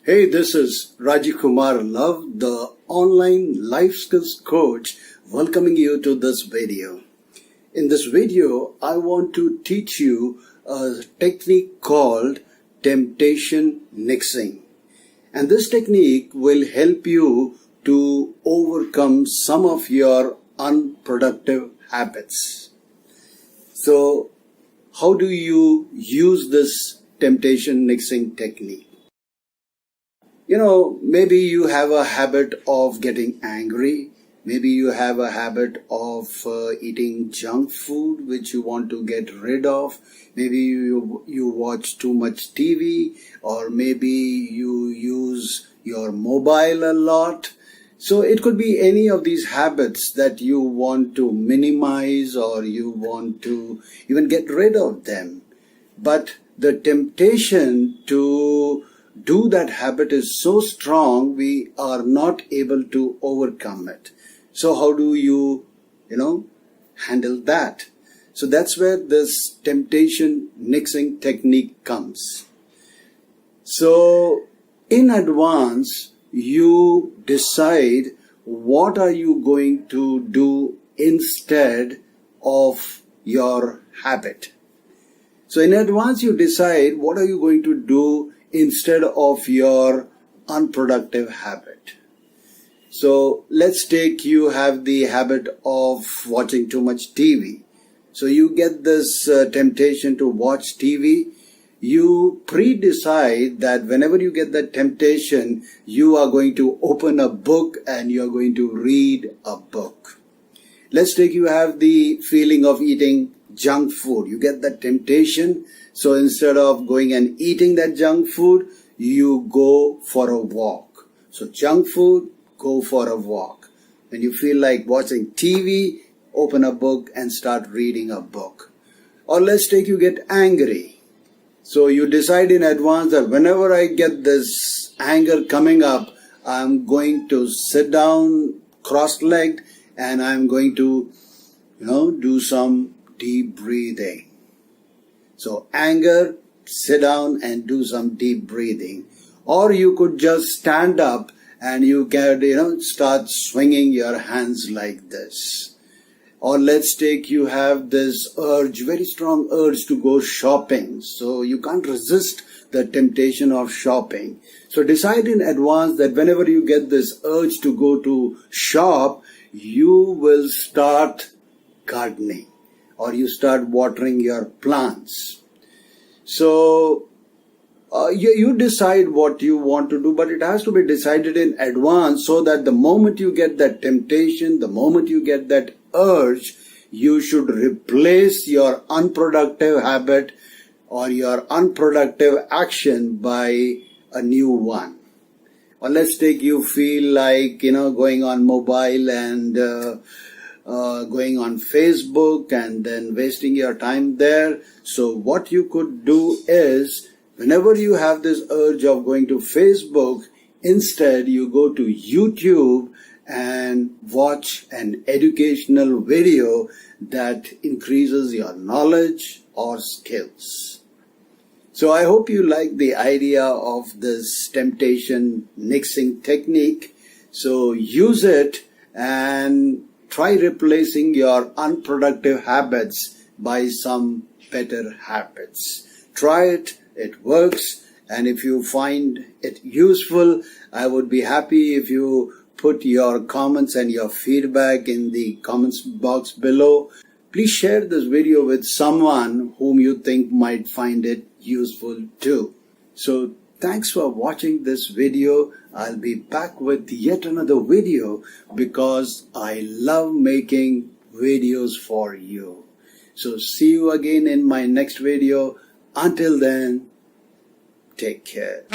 Hey, this is RajivKumarLuv, the online life skills coach, welcoming you to this video. In this video, I want to teach you a technique called temptation nixing. And this technique will help you to overcome some of your unproductive habits. So, how do you use this temptation nixing technique? Maybe you have a habit of getting angry. Maybe you have a habit of eating junk food which you want to get rid of. Maybe you watch too much TV, or maybe you use your mobile a lot. So it could be any of these habits that you want to minimize, or you want to even get rid of them. But the temptation to do that habit is so strong, we are not able to overcome it. So how do you handle that? So that's where this temptation nixing technique comes. So in advance, you decide what are you going to do instead of your habit. So in advance, you decide what are you going to do instead of your unproductive habit. So let's take you have the habit of watching too much TV. So you get this temptation to watch TV. You pre-decide that whenever you get that temptation, you are going to open a book and you are going to read a book. Let's take you have the feeling of eating junk food. You get that temptation. So instead of going and eating that junk food, you go for a walk. So junk food, go for a walk. When you feel like watching TV, open a book and start reading a book. Or let's take you get angry. So you decide in advance that whenever I get this anger coming up, I'm going to sit down cross-legged and I'm going to, do some deep breathing. So anger, sit down and do some deep breathing. Or you could just stand up and you can, start swinging your hands like this. Or let's take you have this urge, very strong urge to go shopping. So you can't resist the temptation of shopping. So decide in advance that whenever you get this urge to go to shop, you will start gardening, or you start watering your plants. So you decide what you want to do, but it has to be decided in advance so that the moment you get that temptation, the moment you get that urge, you should replace your unproductive habit or your unproductive action by a new one. Or let's take you feel like, going on mobile and going on Facebook and then wasting your time there. So what you could do is, whenever you have this urge of going to Facebook, instead you go to YouTube and watch an educational video that increases your knowledge or skills. So I hope you like the idea of this temptation nixing technique. So use it and try replacing your unproductive habits by some better habits. Try it. It works. And if you find it useful, I would be happy if you put your comments and your feedback in the comments box below. Please share this video with someone whom you think might find it useful too. So thanks for watching this video. I'll be back with yet another video because I love making videos for you. So see you again in my next video. Until then, take care.